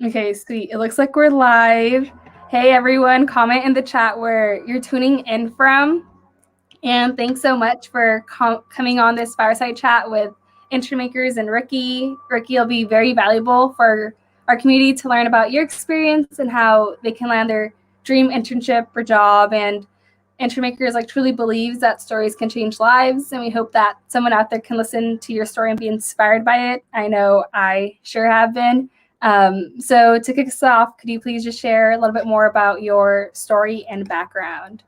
Okay, sweet. It looks like we're live. Hey, everyone, comment in the chat where you're tuning in from. And thanks so much for coming on this fireside chat with intern makers and Ricki. Ricki will be very valuable for our community to learn about your experience and how they can land their dream internship or job. And intern makers truly believes that stories can change lives, and we hope that someone out there can listen to your story and be inspired by it. I know I sure have been. So to kick us off, could you please just share a little bit more about your story and background?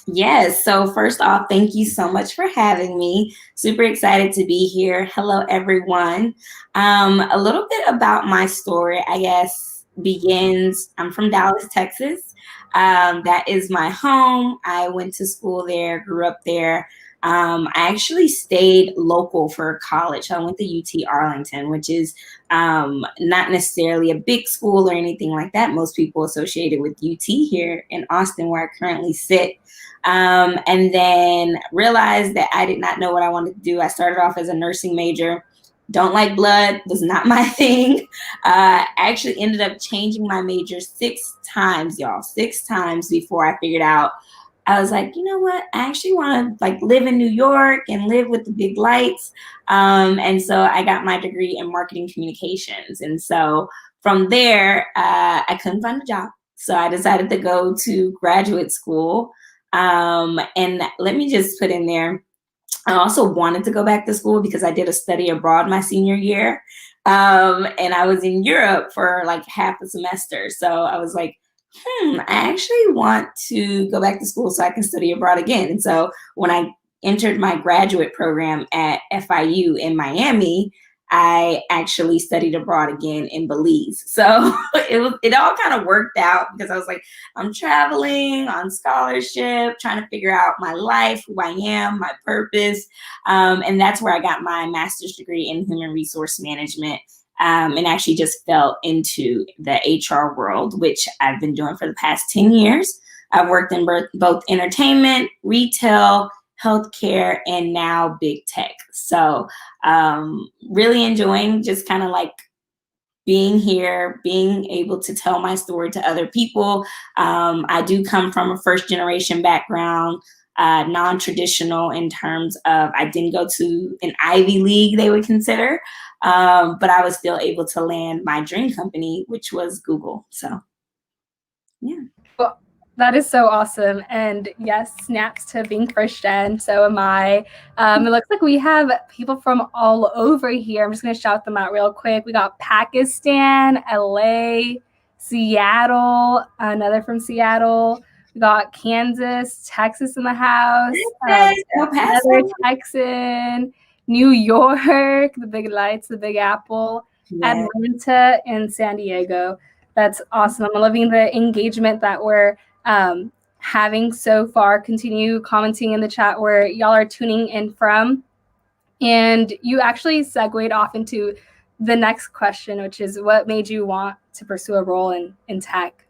Yes. So first off, thank you so much for having me. Super excited to be here. Hello, everyone. A little bit about my story, I guess, begins. I'm from Dallas, Texas. That is my home. I went to school there, grew up there. I actually stayed local for college. I went to UT Arlington, which is not necessarily a big school or anything like that. Most people associate it with UT here in Austin, where I currently sit. And then realized that I did not know what I wanted to do. I started off as a nursing major. Don't like blood, was not my thing. I actually ended up changing my major 6 times, y'all, 6 times before I figured out. I was like, you know what? I actually want to live in New York and live with the big lights. And so I got my degree in marketing communications. And so from there, I couldn't find a job. So I decided to go to graduate school. And let me just put in there, I also wanted to go back to school because I did a study abroad my senior year. And I was in Europe for half a semester. So I was like, I actually want to go back to school so I can study abroad again. And so when I entered my graduate program at FIU in Miami, I actually studied abroad again in Belize. So it all kind of worked out because I was like, I'm traveling on scholarship, trying to figure out my life, who I am, my purpose. And that's where I got my master's degree in human resource management. And actually just fell into the HR world, which I've been doing for the past 10 years. I've worked in both entertainment, retail, healthcare, and now big tech. So really enjoying just kind of being here, being able to tell my story to other people. I do come from a first generation background, non-traditional in terms of I didn't go to an Ivy League, they would consider, but I was still able to land my dream company, which was Google. So, yeah. Well, that is so awesome. And yes, snaps to being first gen. So am I. It looks like we have people from all over here. I'm just going to shout them out real quick. We got Pakistan, LA, Seattle, another from Seattle. We got Kansas, Texas in the house, another Texan, New York, the Big Lights, the Big Apple, Atlanta, and San Diego. That's awesome. I'm loving the engagement that we're having so far. Continue commenting in the chat where y'all are tuning in from. And you actually segued off into the next question, which is what made you want to pursue a role in tech?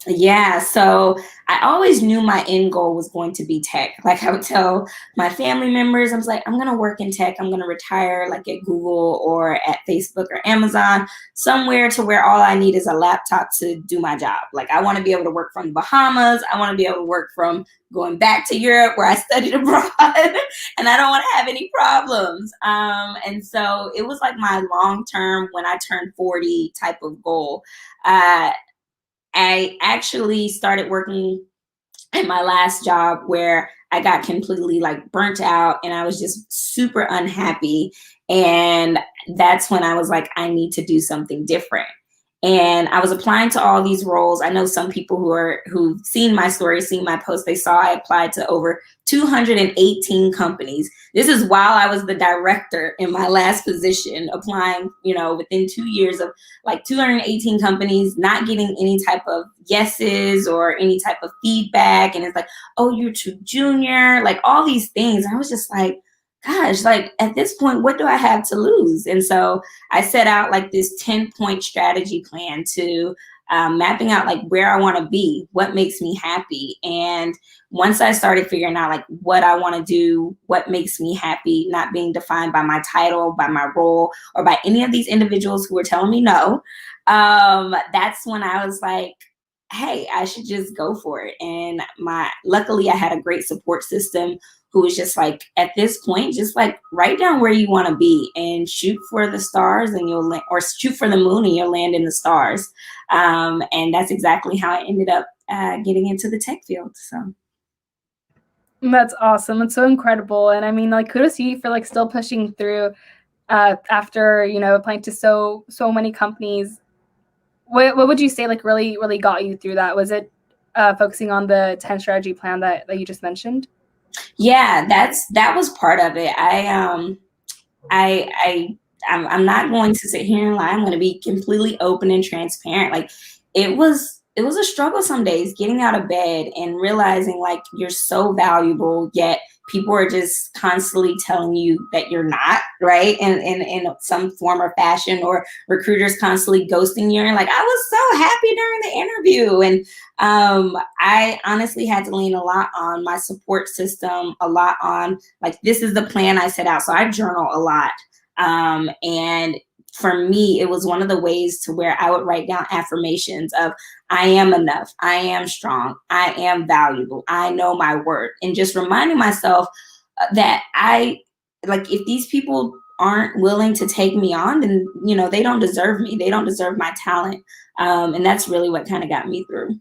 Yeah, so I always knew my end goal was going to be tech. I would tell my family members, I was like, I'm going to work in tech. I'm going to retire at Google or at Facebook or Amazon, somewhere to where all I need is a laptop to do my job. I want to be able to work from the Bahamas. I want to be able to work from going back to Europe where I studied abroad, and I don't want to have any problems. And so it was my long-term, when I turned 40 type of goal. I actually started working at my last job where I got completely burnt out and I was just super unhappy. And that's when I was like, I need to do something different. And I was applying to all these roles. I know some people who've seen my story, seen my post, they saw I applied to over 218 companies. This is while I was the director in my last position, applying, within 2 years of 218 companies, not getting any type of yeses or any type of feedback. And it's oh, you're too junior, all these things. And I was just gosh, at this point, what do I have to lose? And so I set out this 10-point strategy plan to mapping out where I want to be, what makes me happy. And once I started figuring out what I want to do, what makes me happy, not being defined by my title, by my role, or by any of these individuals who were telling me no, that's when I was like, hey, I should just go for it. And luckily I had a great support system who was just like, at this point, just like write down where you want to be and shoot for the stars and you'll land, or shoot for the moon and you'll land in the stars. And that's exactly how I ended up getting into the tech field. So. That's awesome. It's so incredible. And I mean, like, kudos to you for like still pushing through after, you know, applying to so many companies. What would you say like really got you through that? Was it focusing on the 10 strategy plan that you just mentioned? Yeah, that was part of it. I'm not going to sit here and lie. I'm going to be completely open and transparent. Like it was a struggle some days getting out of bed and realizing like you're so valuable, yet people are just constantly telling you that you're not, right? And in some form or fashion, or recruiters constantly ghosting you. And like, I was so happy during the interview. And I honestly had to lean a lot on my support system, a lot on like, this is the plan I set out. So I journal a lot. And for me, it was one of the ways to where I would write down affirmations of I am enough, I am strong, I am valuable, I know my worth, and just reminding myself that if these people aren't willing to take me on, then, you know, they don't deserve me. They don't deserve my talent. And that's really what kind of got me through.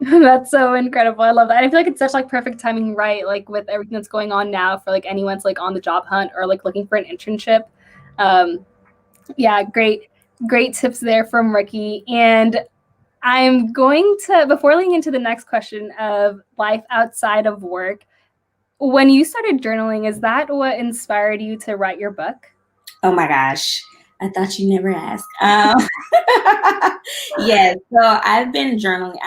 That's so incredible. I love that. I feel like it's such like perfect timing, right? Like with everything that's going on now for like anyone's like on the job hunt or like looking for an internship. Yeah, great tips there from Ricki. And I'm going to, before leading into the next question of life outside of work, when you started journaling, is that what inspired you to write your book? Oh my gosh. I thought you never asked. Yeah, so I've been journaling.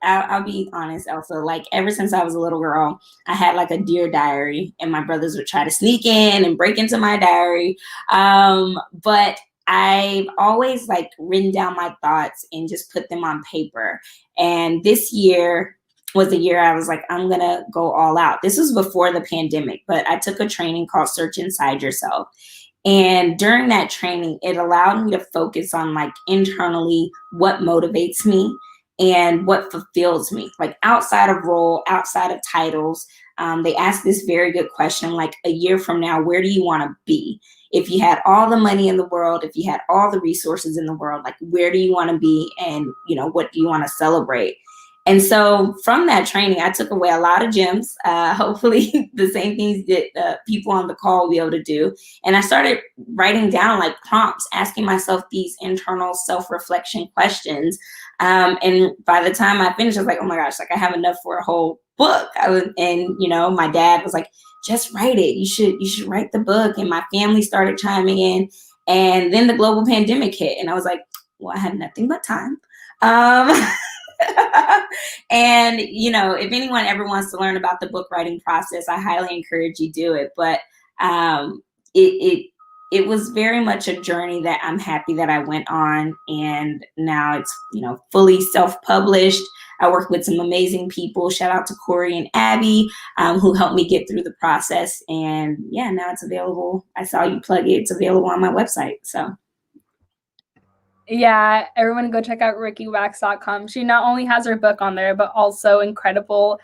I'll be honest, Elsa. Like ever since I was a little girl, I had like a dear diary, and my brothers would try to sneak in and break into my diary. But I've always like written down my thoughts and just put them on paper. And this year was the year I was like, I'm gonna go all out. This was before the pandemic, but I took a training called Search Inside Yourself. And during that training, it allowed me to focus on like internally what motivates me and what fulfills me, like outside of role, outside of titles. They asked this very good question, like a year from now, where do you want to be? If you had all the money in the world, if you had all the resources in the world, like where do you want to be? And, you know, what do you want to celebrate? And so from that training, I took away a lot of gems, hopefully the same things that people on the call will be able to do. And I started writing down like prompts, asking myself these internal self-reflection questions. And by the time I finished, I was like, oh my gosh, like I have enough for a whole book. And, you know, my dad was like, just write it. You should write the book. And my family started chiming in. And then the global pandemic hit. And I was like, well, I have nothing but time. And, you know, if anyone ever wants to learn about the book writing process, I highly encourage you do it. But it was very much a journey that I'm happy that I went on. And now it's, you know, fully self-published. I work with some amazing people. Shout out to Corey and Abby, who helped me get through the process. And yeah, now it's available. I saw you plug it. It's available on my website. So. Yeah, everyone go check out rickiwax.com. She not only has her book on there, but also incredible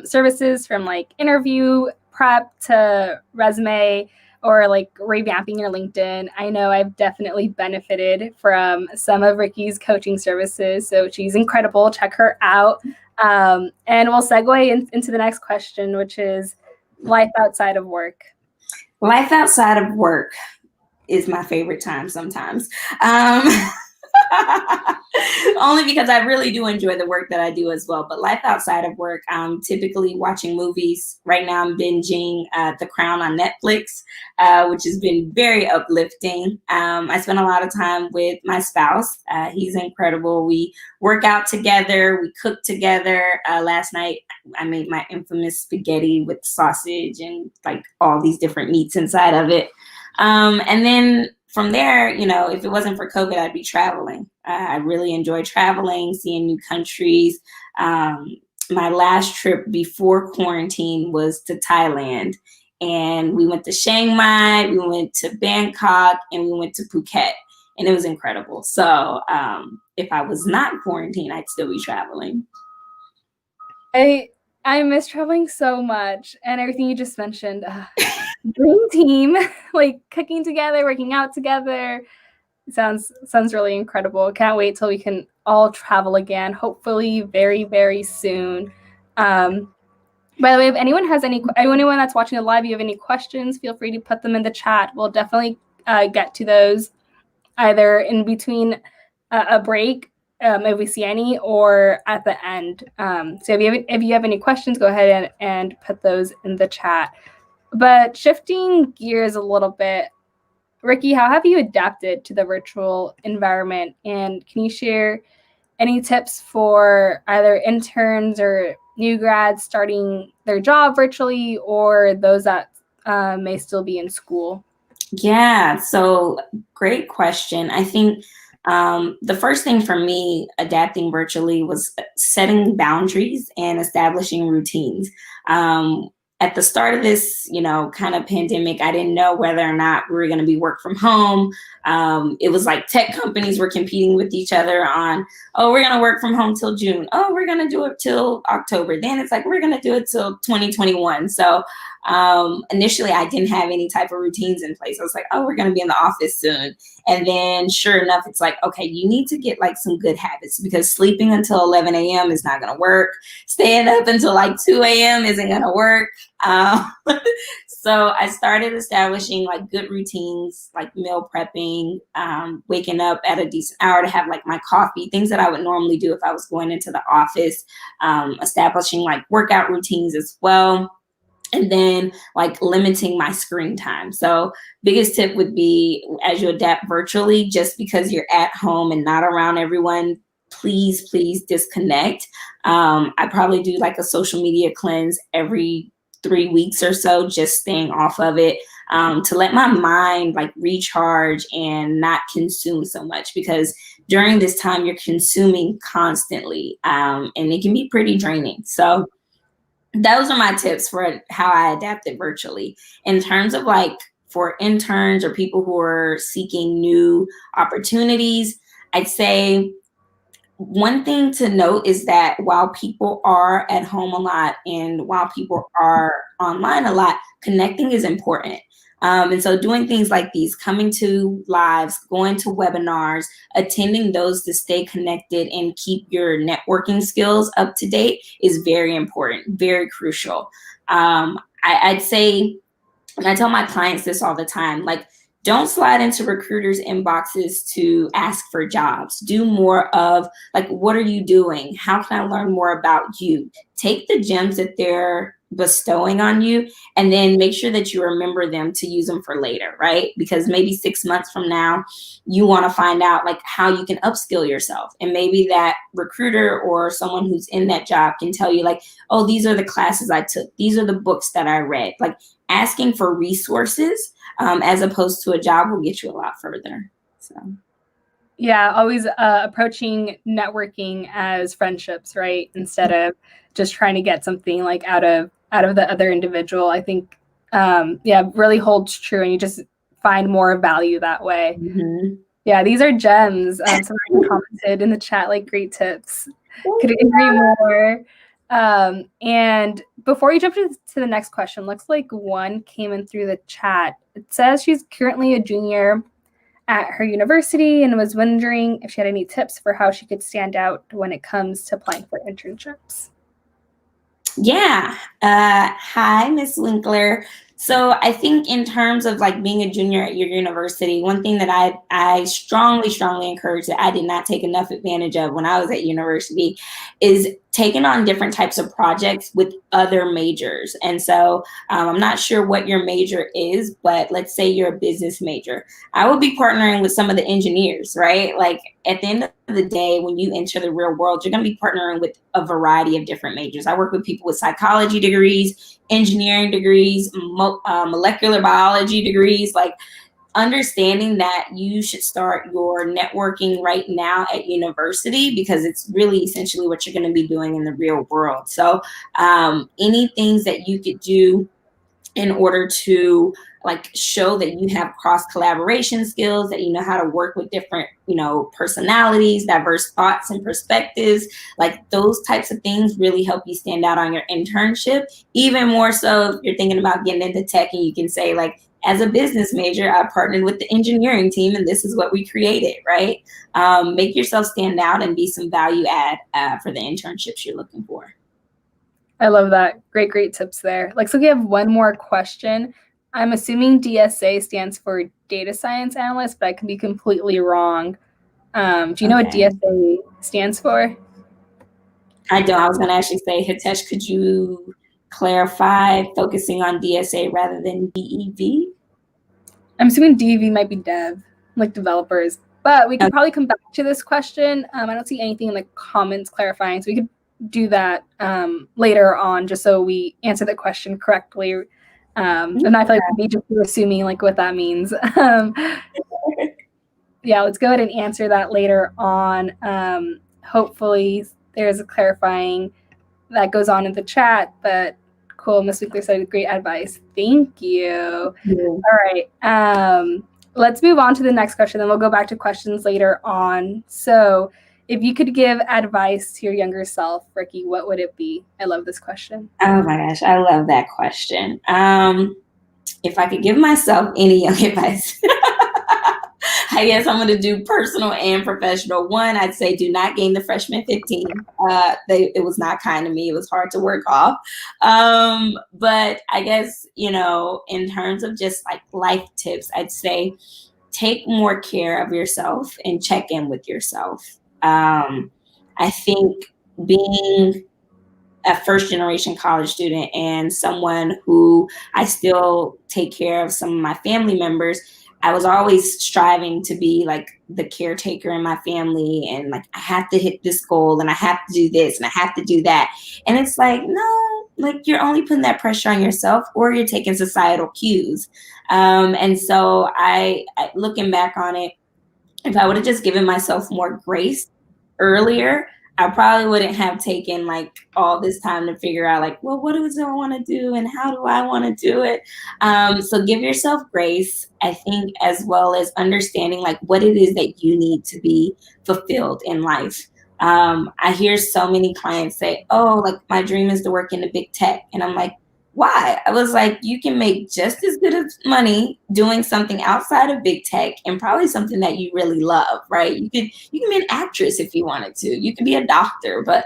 services from like interview prep to resume or like revamping your LinkedIn. I know I've definitely benefited from some of Ricki's coaching services. So she's incredible. Check her out. And we'll segue into the next question, which is life outside of work. Life outside of work is my favorite time sometimes. Only because I really do enjoy the work that I do as well. But life outside of work, I'm typically watching movies. Right now I'm binging The Crown on Netflix, which has been very uplifting. I spend a lot of time with my spouse. He's incredible. We work out together. We cook together. Last night I made my infamous spaghetti with sausage and like all these different meats inside of it. And then from there, you know, if it wasn't for COVID, I'd be traveling. I really enjoy traveling, seeing new countries. My last trip before quarantine was to Thailand. And we went to Chiang Mai, we went to Bangkok, and we went to Phuket. and it was incredible. So if I was not quarantined, I'd still be traveling. I miss traveling so much, and everything you just mentioned. Dream team, like cooking together, working out together. Sounds really incredible. Can't wait till we can all travel again. Hopefully, very very soon. By the way, if anyone that's watching it live, you have any questions, feel free to put them in the chat. We'll definitely get to those either in between a break, if we see any, or at the end. So if you have any questions, go ahead and put those in the chat. But shifting gears a little bit, Ricki, how have you adapted to the virtual environment? And can you share any tips for either interns or new grads starting their job virtually, or those that may still be in school? Yeah, so great question. I think the first thing for me adapting virtually was setting boundaries and establishing routines. At the start of this, kind of pandemic, I didn't know whether or not we were going to be work from home. It was like tech companies were competing with each other on, oh, we're going to work from home till June. Oh, we're going to do it till October. Then it's like, we're going to do it till 2021. So initially I didn't have any type of routines in place. I was like, oh, we're going to be in the office soon. And then sure enough, it's like, okay, you need to get like some good habits, because sleeping until 11 a.m. is not going to work. Staying up until like 2 a.m. isn't going to work. So I started establishing like good routines, like meal prepping, waking up at a decent hour to have like my coffee, things that I would normally do if I was going into the office, establishing like workout routines as well. And then like limiting my screen time. So biggest tip would be, as you adapt virtually, just because you're at home and not around everyone, please disconnect. I probably do like a social media cleanse every 3 weeks or so, just staying off of it, to let my mind like recharge and not consume so much, because during this time you're consuming constantly, and it can be pretty draining. So those are my tips for how I adapted virtually. In terms of like for interns or people who are seeking new opportunities, I'd say one thing to note is that while people are at home a lot and while people are online a lot, connecting is important. And so doing things like these, coming to lives, going to webinars, attending those to stay connected and keep your networking skills up to date is very important, very crucial. I'd say, and I tell my clients this all the time, like, don't slide into recruiters' inboxes to ask for jobs. Do more of like, what are you doing? How can I learn more about you? Take the gems that they're bestowing on you and then make sure that you remember them to use them for later, right? Because maybe 6 months from now, you want to find out like how you can upskill yourself. And maybe that recruiter or someone who's in that job can tell you like, oh, these are the classes I took. These are the books that I read. Like asking for resources as opposed to a job will get you a lot further. So. Yeah, always approaching networking as friendships, right? Instead of just trying to get something like out of the other individual. I think, really holds true, and you just find more value that way. Mm-hmm. Yeah, these are gems. Someone commented in the chat, like, great tips. Couldn't agree more. And before you jump to the next question, looks like one came in through the chat. It says she's currently a junior at her university and was wondering if she had any tips for how she could stand out when it comes to applying for internships. Yeah. Hi, Miss Winkler. So I think in terms of like being a junior at your university, one thing that I strongly encourage that I did not take enough advantage of when I was at university is taking on different types of projects with other majors. And so I'm not sure what your major is, but let's say you're a business major. I would be partnering with some of the engineers, right? Like at the end of the day, when you enter the real world, you're going to be partnering with a variety of different majors. I work with people with psychology degrees, engineering degrees, molecular biology degrees, like understanding that you should start your networking right now at university, because it's really essentially what you're going to be doing in the real world. So any things that you could do in order to like show that you have cross collaboration skills, that you know how to work with different, you know, personalities, diverse thoughts and perspectives. Like those types of things really help you stand out on your internship. Even more so if you're thinking about getting into tech, and you can say like, as a business major, I partnered with the engineering team and this is what we created, right? Make yourself stand out and be some value add for the internships you're looking for. I love that. Great tips there. Like, so we have one more question. I'm assuming DSA stands for data science analyst, but I can be completely wrong. Do you know what DSA stands for? I don't. I was going to actually say, Hitesh, could you clarify focusing on DSA rather than DEV? I'm assuming DEV might be dev, like developers, but we can probably come back to this question. I don't see anything in the comments clarifying, so we could do that later on, just so we answer the question correctly. And I feel like we just assuming like what that means. Yeah, let's go ahead and answer that later on. Hopefully there's a clarifying that goes on in the chat, but cool. Miss Winkler said great advice. Thank you. All right. Let's move on to the next question, then we'll go back to questions later on. So if you could give advice to your younger self, Ricki, what would it be? I love this question. Oh my gosh, I love that question. If I could give myself any young advice, I guess I'm going to do personal and professional. One, I'd say do not gain the freshman 15. It was not kind to me. It was hard to work off. But I guess, you know, in terms of just like life tips, I'd say take more care of yourself and check in with yourself. I think being a first generation college student and someone who I still take care of some of my family members, I was always striving to be like the caretaker in my family, and like I have to hit this goal and I have to do this and I have to do that. And it's like, no, like you're only putting that pressure on yourself, or you're taking societal cues. And so I looking back on it, if I would have just given myself more grace earlier, I probably wouldn't have taken like all this time to figure out like, well, what do I want to do and how do I want to do it? So give yourself grace, I think, as well as understanding like what it is that you need to be fulfilled in life. I hear so many clients say, oh, like my dream is to work in the big tech. And I'm like, why? I was like, you can make just as good of money doing something outside of big tech, and probably something that you really love, right? You can be an actress if you wanted to. You can be a doctor, but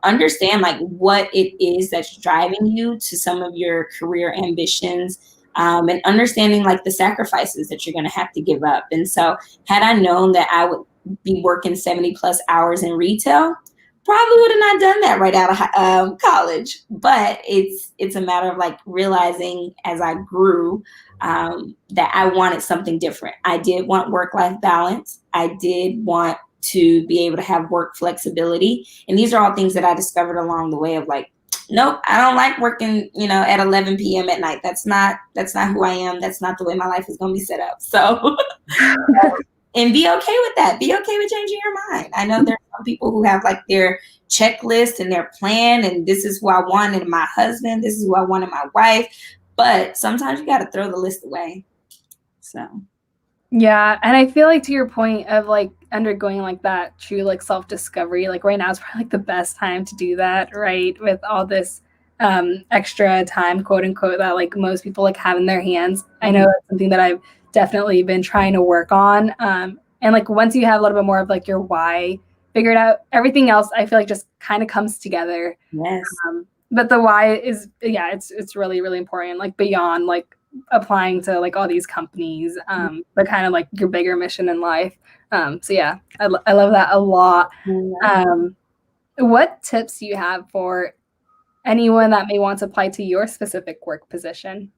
understand like what it is that's driving you to some of your career ambitions, and understanding like the sacrifices that you're going to have to give up. And so had I known that I would be working 70 plus hours in retail, probably would have not done that right out of college. But it's a matter of like realizing as I grew that I wanted something different. I did want work-life balance. I did want to be able to have work flexibility. And these are all things that I discovered along the way of like, nope, I don't like working, you know, at 11 p.m. at night. That's not who I am. That's not the way my life is going to be set up. So and be okay with that. Be okay with changing your mind. I know there are some people who have like their checklist and their plan, and this is who I wanted in my husband. This is who I wanted my wife. But sometimes you got to throw the list away. So. Yeah. And I feel like to your point of like undergoing like that true like self-discovery, like right now is probably like the best time to do that, right? With all this extra time, quote unquote, that like most people like have in their hands. I know that's something that I've definitely been trying to work on. And like once you have a little bit more of like your why figured out, everything else I feel like just kind of comes together. Yes. But the why is, yeah, it's really, really important, like beyond like applying to like all these companies, but kind of like your bigger mission in life. So yeah, I love that a lot. What tips do you have for anyone that may want to apply to your specific work position?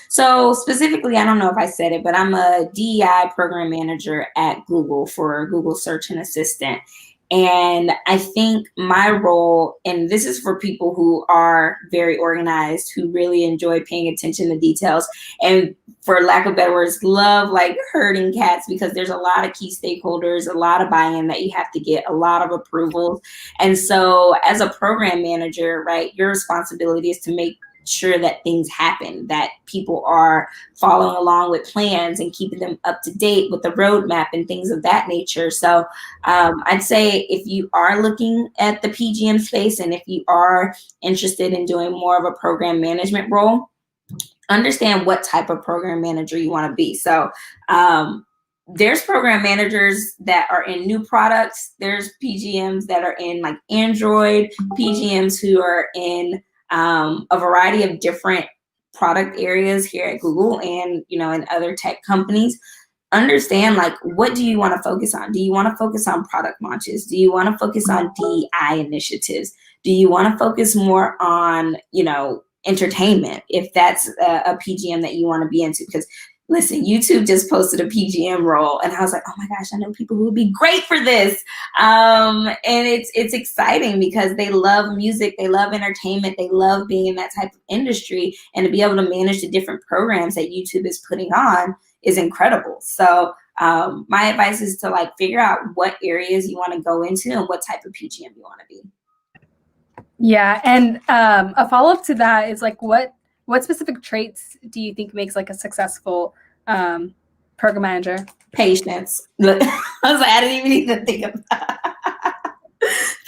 So specifically, I don't know if I said it, but I'm a DEI program manager at Google for Google Search and Assistant. And I think my role, and this is for people who are very organized, who really enjoy paying attention to details, and for lack of better words, love like herding cats, because there's a lot of key stakeholders, a lot of buy-in that you have to get, a lot of approvals. And so as a program manager, right, your responsibility is to make sure that things happen, that people are following along with plans and keeping them up to date with the roadmap and things of that nature. So I'd say if you are looking at the PGM space and if you are interested in doing more of a program management role, understand what type of program manager you want to be. So there's program managers that are in new products. There's PGMs that are in like Android, PGMs who are in a variety of different product areas here at Google and, you know, in other tech companies. Understand, like, what do you want to focus on? Do you want to focus on product launches? Do you want to focus on DEI initiatives? Do you want to focus more on, you know, entertainment, if that's a PGM that you want to be into? Because listen, YouTube just posted a PGM role, and I was like, oh my gosh, I know people who would be great for this. And it's exciting because they love music, they love entertainment, they love being in that type of industry, and to be able to manage the different programs that YouTube is putting on is incredible. So my advice is to like figure out what areas you want to go into and what type of PGM you want to be. Yeah, and a follow-up to that is like, what specific traits do you think makes like a successful program manager? Patience. I was like, I didn't even need to think of that.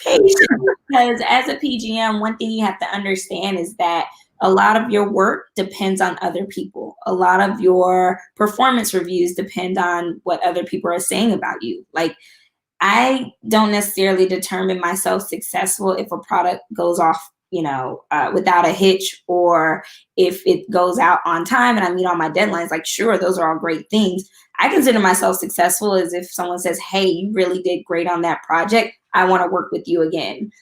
Patience. Because as a PGM, one thing you have to understand is that a lot of your work depends on other people. A lot of your performance reviews depend on what other people are saying about you. Like, I don't necessarily determine myself successful if a product goes off, you know, without a hitch, or if it goes out on time and I meet all my deadlines. Like, sure, those are all great things. I consider myself successful as if someone says, hey, you really did great on that project. I want to work with you again.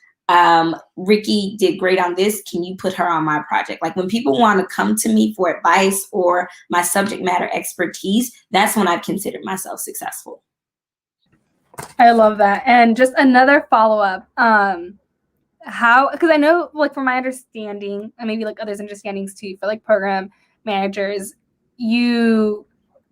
Ricki did great on this. Can you put her on my project? Like, when people want to come to me for advice or my subject matter expertise, that's when I've considered myself successful. I love that. And just another follow-up, how, because I know, like, from my understanding, and maybe like others' understandings too, for like program managers, you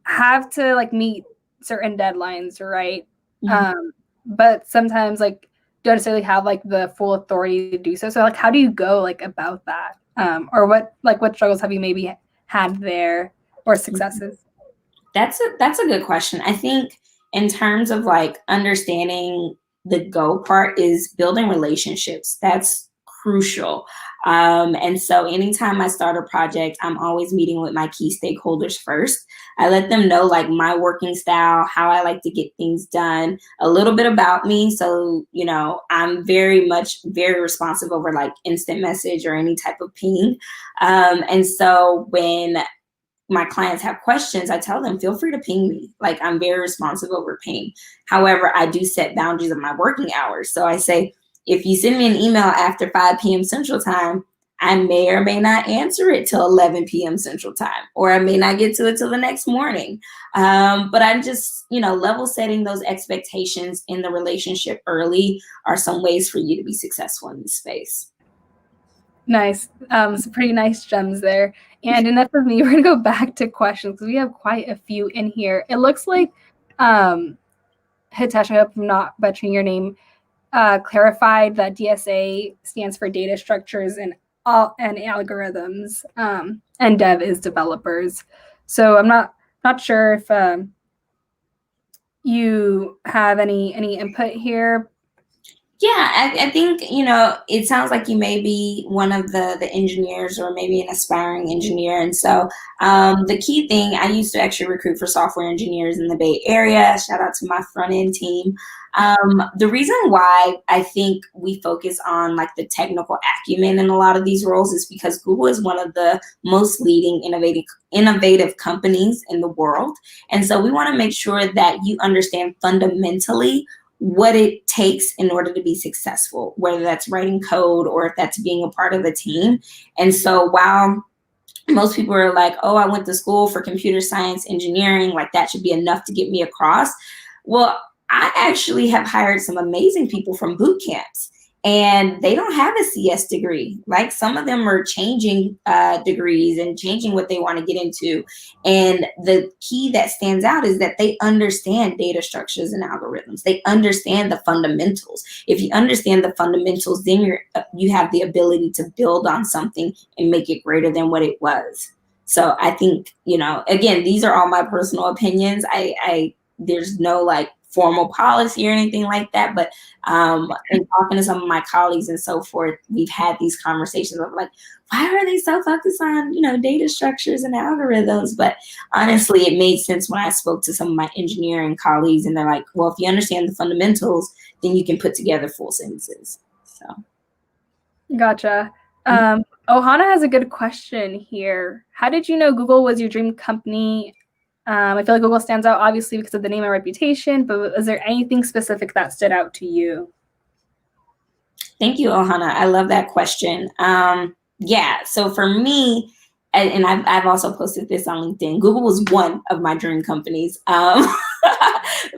have to like meet certain deadlines, right? Mm-hmm. But sometimes like don't necessarily have like the full authority to do so. So like, how do you go like about that? Or what struggles have you maybe had there, or successes? That's a good question. I think in terms of like understanding the go part is building relationships. That's crucial. And so anytime I start a project, I'm always meeting with my key stakeholders first. I let them know like my working style, how I like to get things done, a little bit about me. So, you know, I'm very responsive over like instant message or any type of ping. And so when my clients have questions, I tell them, feel free to ping me. Like, I'm very responsive over ping. However, I do set boundaries of my working hours. So I say, if you send me an email after 5 p.m. Central Time, I may or may not answer it till 11 p.m. Central Time, or I may not get to it till the next morning. But I'm just, you know, level setting those expectations in the relationship early are some ways for you to be successful in this space. Nice. Some pretty nice gems there. And enough of me. We're going to go back to questions because we have quite a few in here. It looks like Hitesh, I hope I'm not butchering your name, clarified that DSA stands for data structures and algorithms, and dev is developers. So I'm not sure if you have any input here. Yeah, I think, you know, it sounds like you may be one of the engineers or maybe an aspiring engineer. And so the key thing, I used to actually recruit for software engineers in the Bay Area. Shout out to my front end team. The reason why I think we focus on like the technical acumen in a lot of these roles is because Google is one of the most leading innovative companies in the world. And so we want to make sure that you understand fundamentally what it takes in order to be successful, whether that's writing code or if that's being a part of a team. And so while most people are like, oh, I went to school for computer science engineering, like that should be enough to get me across. Well, I actually have hired some amazing people from boot camps. and they don't have a CS degree. Like some of them are changing degrees and changing what they want to get into. And the key that stands out is that they understand data structures and algorithms. They understand the fundamentals. If you understand the fundamentals, then you have the ability to build on something and make it greater than what it was. So I think, again, these are all my personal opinions. There's no like formal policy or anything like that, but in talking to some of my colleagues and so forth, we've had these conversations of like, why are they so focused on data structures and algorithms? But honestly, it made sense when I spoke to some of my engineering colleagues, and they're like, well, if you understand the fundamentals, then you can put together full sentences. So gotcha. Ohana has a good question here. How did you know Google was your dream company? I feel like Google stands out obviously because of the name and reputation, but is there anything specific that stood out to you? Thank you, Ohana. I love that question. So for me, and I've also posted this on LinkedIn, Google was one of my dream companies. My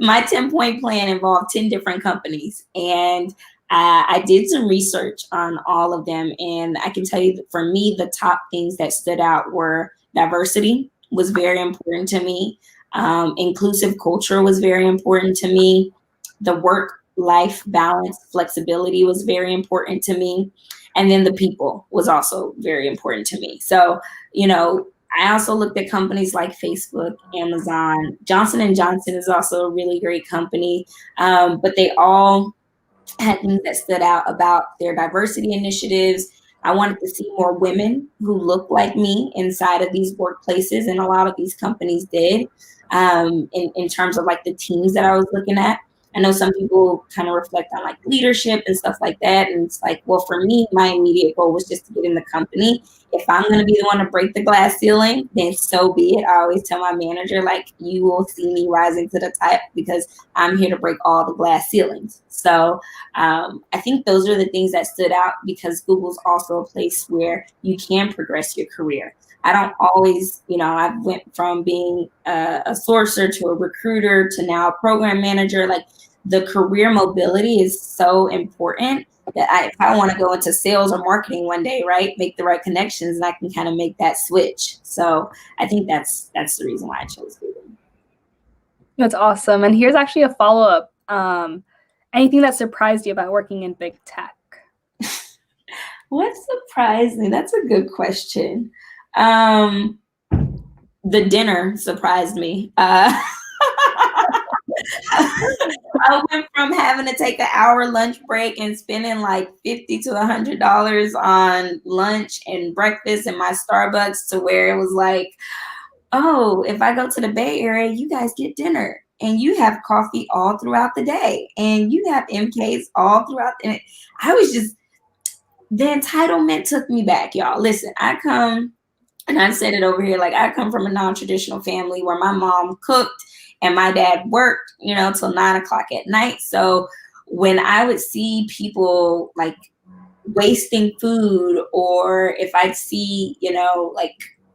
10-point plan involved 10 different companies, and I did some research on all of them. And I can tell you that for me, the top things that stood out were diversity was very important to me. Inclusive culture was very important to me. The work-life balance, flexibility was very important to me. And then the people was also very important to me. So, I also looked at companies like Facebook, Amazon. Johnson & Johnson is also a really great company, but they all had things that stood out about their diversity initiatives. I wanted to see more women who look like me inside of these workplaces, and a lot of these companies did, in terms of like the teams that I was looking at. I know some people kind of reflect on like leadership and stuff like that. And it's like, well, for me, my immediate goal was just to get in the company. If I'm going to be the one to break the glass ceiling, then so be it. I always tell my manager, like, you will see me rising to the top because I'm here to break all the glass ceilings. So I think those are the things that stood out, because Google's also a place where you can progress your career. I don't always, I went from being a sourcer to a recruiter to now a program manager. Like, the career mobility is so important that if I want to go into sales or marketing one day, right, make the right connections, and I can kind of make that switch. So I think that's the reason why I chose Google. That's awesome. And here's actually a follow-up. Anything that surprised you about working in big tech? What surprised me? That's a good question. The dinner surprised me. I went from having to take an hour lunch break and spending like $50 to $100 on lunch and breakfast in my Starbucks to where it was like, oh, if I go to the Bay Area, you guys get dinner and you have coffee all throughout the day and you have MKs all throughout. And I was just, the entitlement took me back, y'all. Listen, I come, and I've said it over here, like, I come from a non-traditional family where my mom cooked and my dad worked, till 9 o'clock at night. So when I would see people like wasting food, or if I'd see, like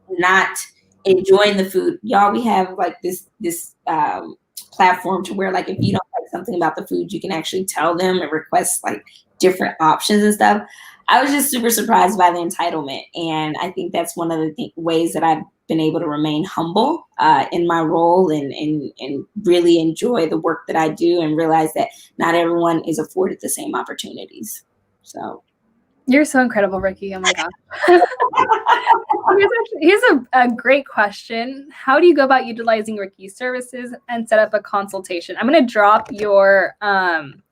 not enjoying the food, y'all, we have like this platform to where, like, if you don't like something about the food, you can actually tell them and request like different options and stuff. I was just super surprised by the entitlement. And I think that's one of the ways that I've been able to remain humble in my role and really enjoy the work that I do, and realize that not everyone is afforded the same opportunities. So you're so incredible, Ricki. Oh my gosh. Here's a great question. How do you go about utilizing Ricki's services and set up a consultation? I'm going to drop your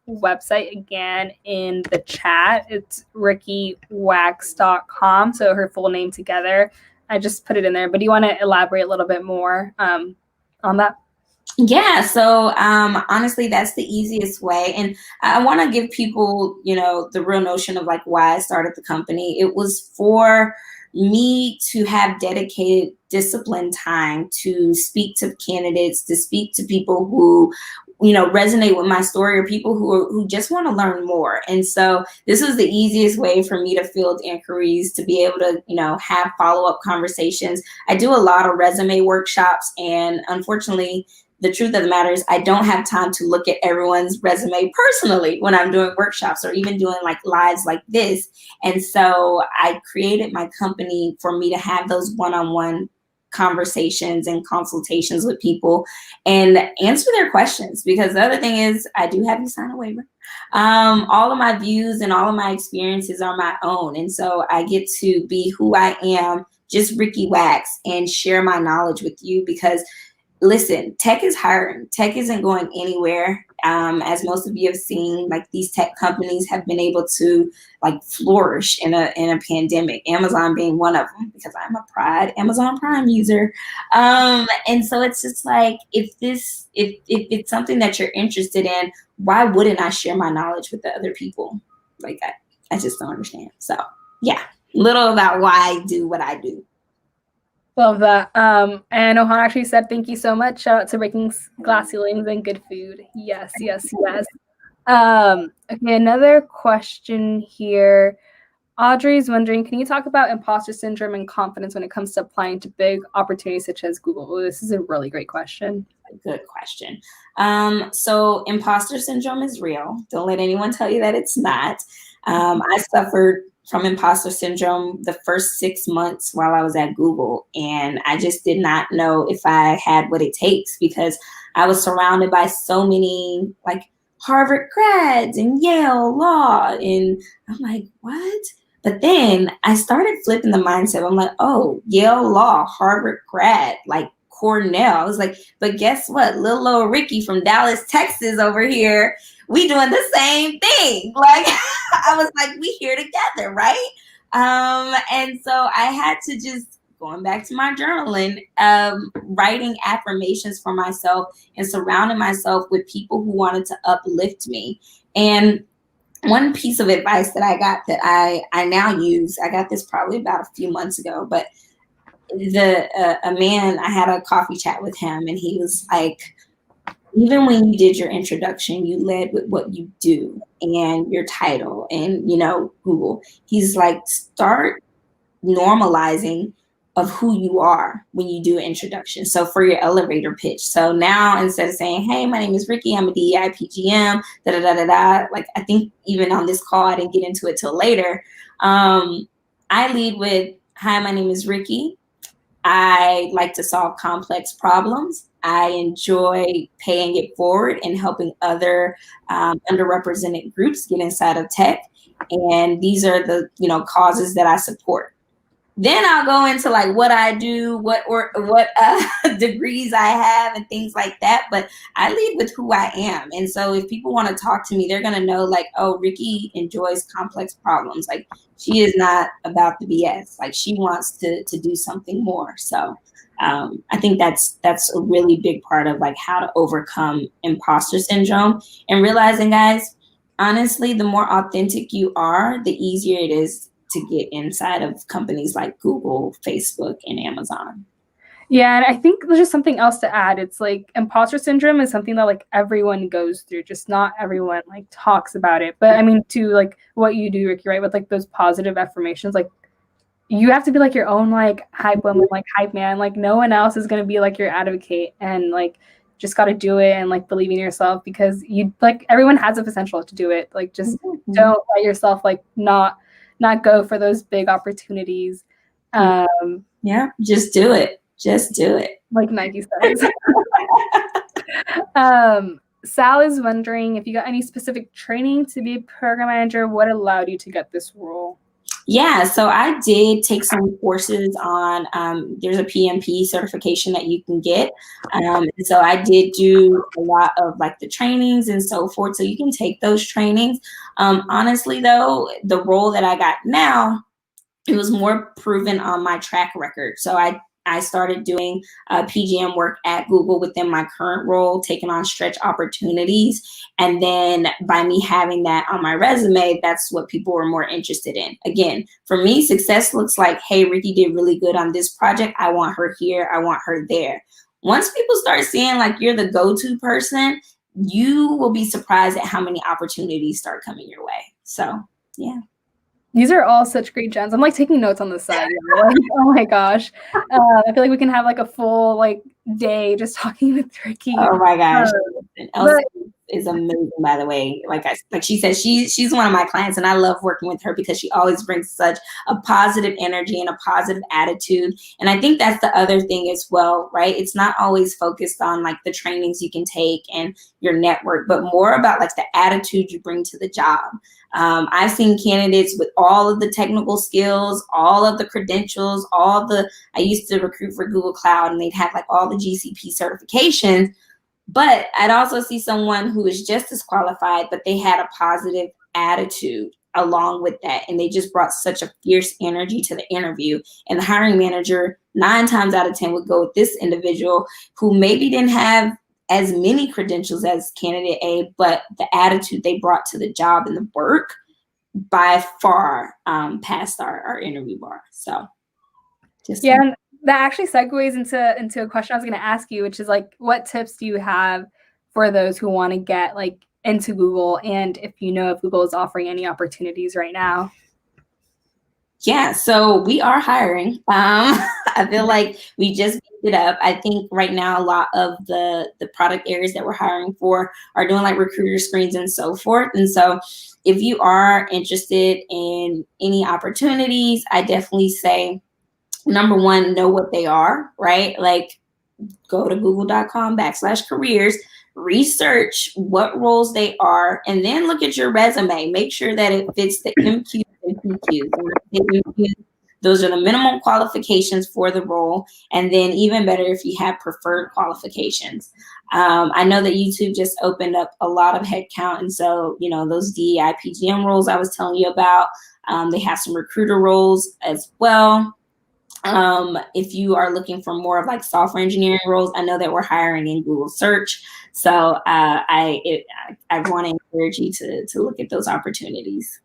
website again in the chat. It's rickiwax.com. So her full name together. I just put it in there, but do you want to elaborate a little bit more on that? Yeah. So honestly, that's the easiest way. And I want to give people, the real notion of like why I started the company. It was for me to have dedicated, disciplined time to speak to candidates, to speak to people who, resonate with my story, or people who just want to learn more. And so this was the easiest way for me to field inquiries, to be able to, have follow-up conversations. I do a lot of resume workshops, and unfortunately, the truth of the matter is I don't have time to look at everyone's resume personally when I'm doing workshops or even doing like lives like this. And so I created my company for me to have those one-on-one conversations and consultations with people and answer their questions. Because the other thing is I do have you sign a waiver. All of my views and all of my experiences are my own. And so I get to be who I am, just Ricki Wax, and share my knowledge with you because listen, tech is hiring. Tech isn't going anywhere. As most of you have seen, like these tech companies have been able to like flourish in a pandemic. Amazon being one of them, because I'm a pride Amazon Prime user. And so it's just like if it's something that you're interested in, why wouldn't I share my knowledge with the other people? Like I just don't understand. So yeah, little about why I do what I do. Love that. And Ohan actually said, thank you so much. Shout out to Breaking Glass Ceilings and good food. Yes, yes, yes. Okay, another question here. Audrey's wondering, can you talk about imposter syndrome and confidence when it comes to applying to big opportunities such as Google? Ooh, this is a really great question. Good question. So imposter syndrome is real. Don't let anyone tell you that it's not. I suffered from imposter syndrome the first 6 months while I was at Google. And I just did not know if I had what it takes because I was surrounded by so many like Harvard grads and Yale law. And I'm like, what? But then I started flipping the mindset. I'm like, oh, Yale law, Harvard grad, like Cornell. I was like, but guess what? Little old Ricki from Dallas, Texas over here, we doing the same thing. Like, I was like, we here together, right? And so I had to just, going back to my journaling, writing affirmations for myself and surrounding myself with people who wanted to uplift me. And one piece of advice that I got that I now use, I got this probably about a few months ago, but a man, I had a coffee chat with him and he was like, even when you did your introduction, you led with what you do and your title and, Google. He's like, start normalizing of who you are when you do an introduction. So for your elevator pitch. So now instead of saying, hey, my name is Ricki, I'm a DEI PGM, like I think even on this call, I didn't get into it till later. I lead with, hi, my name is Ricki. I like to solve complex problems. I enjoy paying it forward and helping other underrepresented groups get inside of tech. And these are the, causes that I support. Then I'll go into like what I do, what degrees I have and things like that. But I lead with who I am. And so if people want to talk to me, they're going to know like, oh, Ricki enjoys complex problems. Like she is not about the BS. Like she wants to do something more. So I think that's a really big part of like how to overcome imposter syndrome and realizing, guys, honestly, the more authentic you are, the easier it is to get inside of companies like Google, Facebook, and Amazon. Yeah, and I think there's just something else to add. It's like imposter syndrome is something that like everyone goes through, just not everyone like talks about it. But I mean, to like what you do, Ricki, right, with like those positive affirmations, like you have to be like your own like hype woman, like hype man. Like no one else is gonna be like your advocate, and like just got to do it and like believe in yourself because you like everyone has the potential to do it. Like just don't let yourself like not go for those big opportunities. Yeah, just do it. Just do it. Like Nike says. Sal is wondering if you got any specific training to be a program manager. What allowed you to get this role? Yeah, so I did take some courses on, there's a PMP certification that you can get. And so I did do a lot of like the trainings and so forth. So you can take those trainings. Honestly, though, the role that I got now, it was more proven on my track record. So I started doing PGM work at Google within my current role, taking on stretch opportunities. And then by me having that on my resume, that's what people were more interested in. Again, for me, success looks like, hey, Ricki did really good on this project. I want her here. I want her there. Once people start seeing like you're the go-to person, you will be surprised at how many opportunities start coming your way. So, yeah. These are all such great gems. I'm like taking notes on the side. Like, oh my gosh. I feel like we can have like a full like day just talking with Ricki. Oh my gosh. Elsie But is amazing, by the way. Like she said, she's one of my clients, and I love working with her because she always brings such a positive energy and a positive attitude. And I think that's the other thing as well, right? It's not always focused on like the trainings you can take and your network, but more about like the attitude you bring to the job. I've seen candidates with all of the technical skills, all of the credentials, I used to recruit for Google Cloud, and they'd have like all the GCP certifications. But I'd also see someone who is just as qualified, but they had a positive attitude along with that. And they just brought such a fierce energy to the interview. And the hiring manager, 9 times out of 10, would go with this individual who maybe didn't have as many credentials as candidate A, but the attitude they brought to the job and the work by far passed our interview bar. So just yeah, and that actually segues into a question I was going to ask you, which is like, what tips do you have for those who want to get like into Google, and if you know if Google is offering any opportunities right now? Yeah, so we are hiring. I feel like we just picked it up. I think right now a lot of the product areas that we're hiring for are doing like recruiter screens and so forth. And so if you are interested in any opportunities, I definitely say number one, know what they are, right? Like go to google.com/careers, research what roles they are, and then look at your resume. Make sure that it fits the MQs and PQs. Those are the minimum qualifications for the role. And then even better if you have preferred qualifications. I know that YouTube just opened up a lot of headcount. And so, those DEI PGM roles I was telling you about, they have some recruiter roles as well. If you are looking for more of like software engineering roles, I know that we're hiring in Google search. So I want to encourage you to look at those opportunities.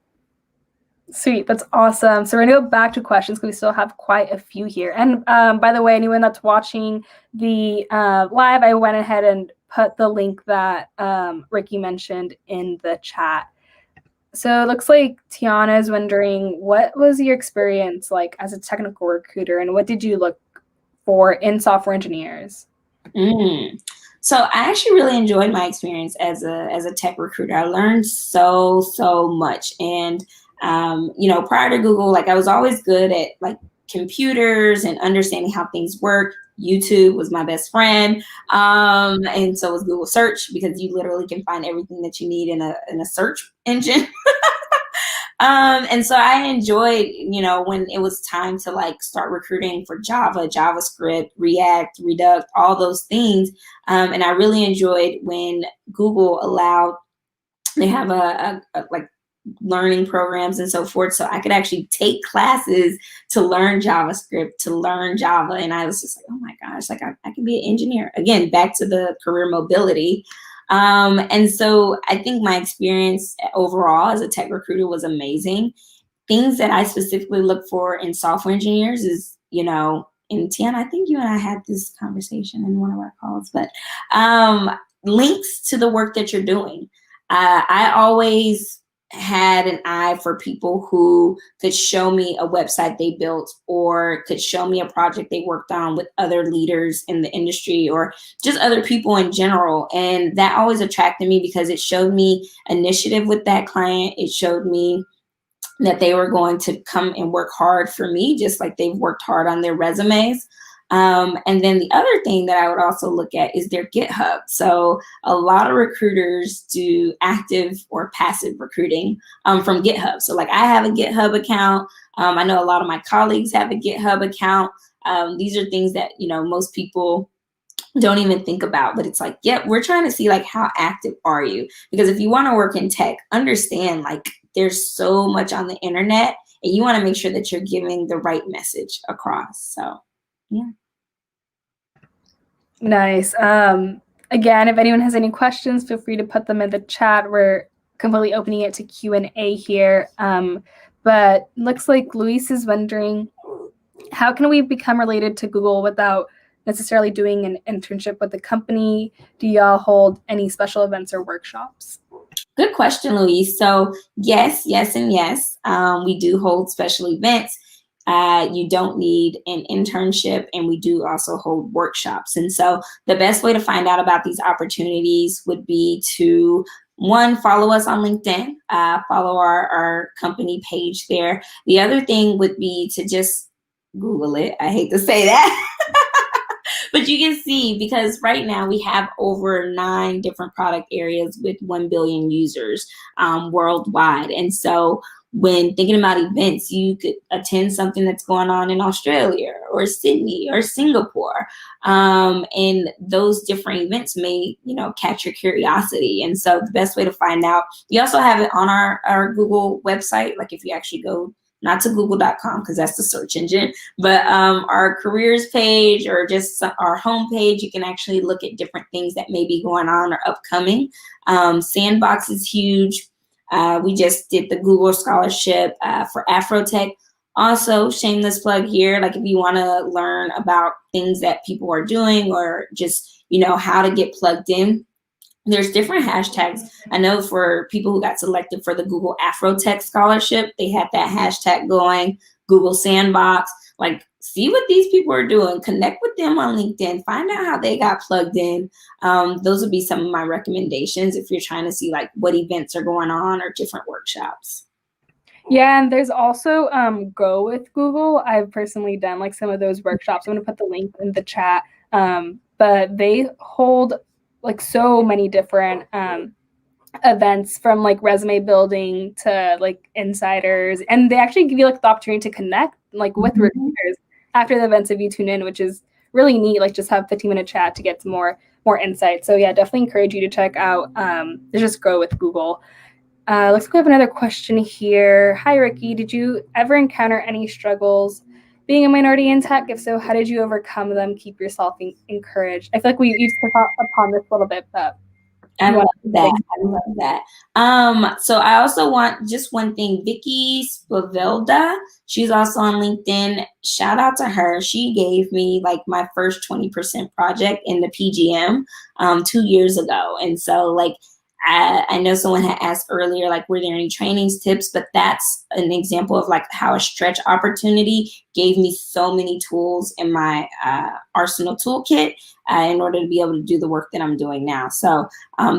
Sweet. That's awesome. So we're going to go back to questions because we still have quite a few here. And by the way, anyone that's watching the live, I went ahead and put the link that Ricki mentioned in the chat. So it looks like Tiana is wondering, what was your experience like as a technical recruiter, and what did you look for in software engineers? So I actually really enjoyed my experience as a tech recruiter. I learned so much. And prior to Google, like I was always good at like computers and understanding how things work. YouTube was my best friend. And so was Google search, because you literally can find everything that you need in a search engine. And so I enjoyed, when it was time to like start recruiting for Java, JavaScript, React, Redux, all those things. And I really enjoyed when Google allowed, they have a like learning programs and so forth. So I could actually take classes to learn JavaScript, to learn Java. And I was just like, oh my gosh, like I can be an engineer. Again, back to the career mobility. And so I think my experience overall as a tech recruiter was amazing. Things that I specifically look for in software engineers is, and Tiana, I think you and I had this conversation in one of our calls, but links to the work that you're doing. I always had an eye for people who could show me a website they built, or could show me a project they worked on with other leaders in the industry, or just other people in general. And that always attracted me because it showed me initiative with that client. It showed me that they were going to come and work hard for me, just like they've worked hard on their resumes. And then the other thing that I would also look at is their GitHub. So a lot of recruiters do active or passive recruiting from GitHub. So like I have a GitHub account. I know a lot of my colleagues have a GitHub account. These are things that, most people don't even think about, but it's like, yep, we're trying to see like, how active are you? Because if you want to work in tech, understand like there's so much on the internet, and you want to make sure that you're giving the right message across. So yeah. Nice. Again, if anyone has any questions, feel free to put them in the chat. We're completely opening it to Q&A here. But looks like Luis is wondering, how can we become related to Google without necessarily doing an internship with the company? Do y'all hold any special events or workshops? Good question, Louise. So yes, yes, and yes. We do hold special events. You don't need an internship, and we do also hold workshops. And so the best way to find out about these opportunities would be to, one, follow us on LinkedIn, follow our company page there. The other thing would be to just Google it. I hate to say that. But you can see, because right now we have over 9 different product areas with 1 billion users worldwide. And so when thinking about events, you could attend something that's going on in Australia or Sydney or Singapore. And those different events may, catch your curiosity. And so the best way to find out, we also have it on our Google website. Like if you actually go, not to google.com because that's the search engine, but our careers page or just our homepage, you can actually look at different things that may be going on or upcoming. Sandbox is huge. We just did the Google Scholarship for Afrotech. Also, shameless plug here, like if you want to learn about things that people are doing or just, how to get plugged in, there's different hashtags. I know for people who got selected for the Google Afrotech Scholarship, they had that hashtag going, Google Sandbox. Like, see what these people are doing, connect with them on LinkedIn, find out how they got plugged in. Those would be some of my recommendations if you're trying to see like what events are going on or different workshops. Yeah, and there's also Go with Google. I've personally done like some of those workshops. I'm going to put the link in the chat. But they hold like so many different events, from like resume building to like insiders, and they actually give you like the opportunity to connect like with recruiters after the events if you tune in, which is really neat. Like just have 15-minute chat to get some more insight. So yeah, definitely encourage you to check out just Grow with Google. Looks like we have another question here. Hi, Ricki. Did you ever encounter any struggles being a minority in tech? If so, how did you overcome them? Keep yourself encouraged. I feel like we've touched upon this a little bit, but I love that. So I also want just one thing. Vicky Spavelda, she's also on LinkedIn. Shout out to her. She gave me like my first 20% project in the PGM 2 years ago. And so like, I know someone had asked earlier, like, were there any trainings tips? But that's an example of like how a stretch opportunity gave me so many tools in my arsenal toolkit in order to be able to do the work that I'm doing now. So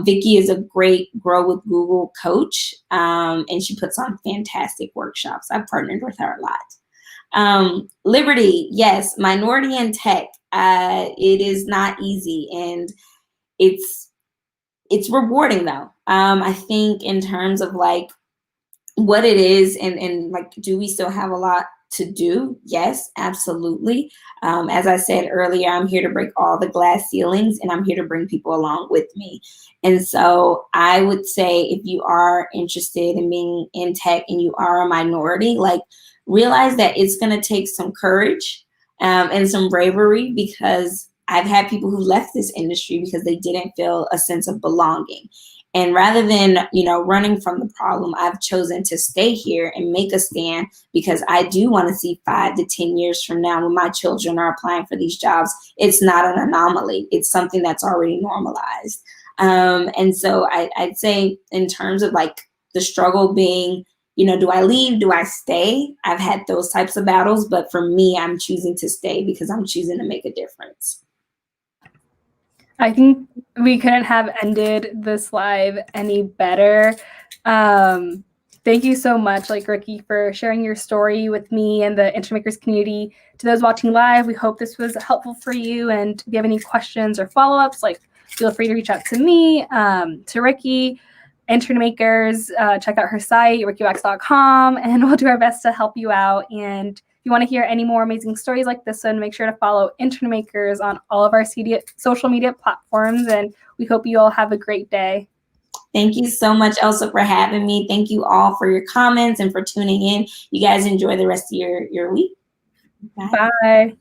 Vicky is a great Grow with Google coach, and she puts on fantastic workshops. I've partnered with her a lot. Liberty, yes, minority in tech. It is not easy, and it's rewarding though. I think in terms of like what it is and like, do we still have a lot to do? Yes, absolutely. As I said earlier, I'm here to break all the glass ceilings, and I'm here to bring people along with me. And so I would say if you are interested in being in tech and you are a minority, like realize that it's going to take some courage and some bravery, because I've had people who left this industry because they didn't feel a sense of belonging. And rather than, running from the problem, I've chosen to stay here and make a stand, because I do want to see 5 to 10 years from now, when my children are applying for these jobs, it's not an anomaly. It's something that's already normalized. And so I'd say in terms of like the struggle being, do I leave? Do I stay? I've had those types of battles, but for me, I'm choosing to stay because I'm choosing to make a difference. I think we couldn't have ended this live any better. Thank you so much, Ricki, for sharing your story with me and the InternMakers community. To those watching live, we hope this was helpful for you. And if you have any questions or follow-ups, feel free to reach out to me, to Ricki, InternMakers. Check out her site, rickiwax.com, and we'll do our best to help you out. And if you want to hear any more amazing stories like this one, make sure to follow InternMakers on all of our social media platforms, and we hope you all have a great day. Thank you so much, Elsa, for having me. Thank you all for your comments and for tuning in. You guys enjoy the rest of your week. Bye. Bye.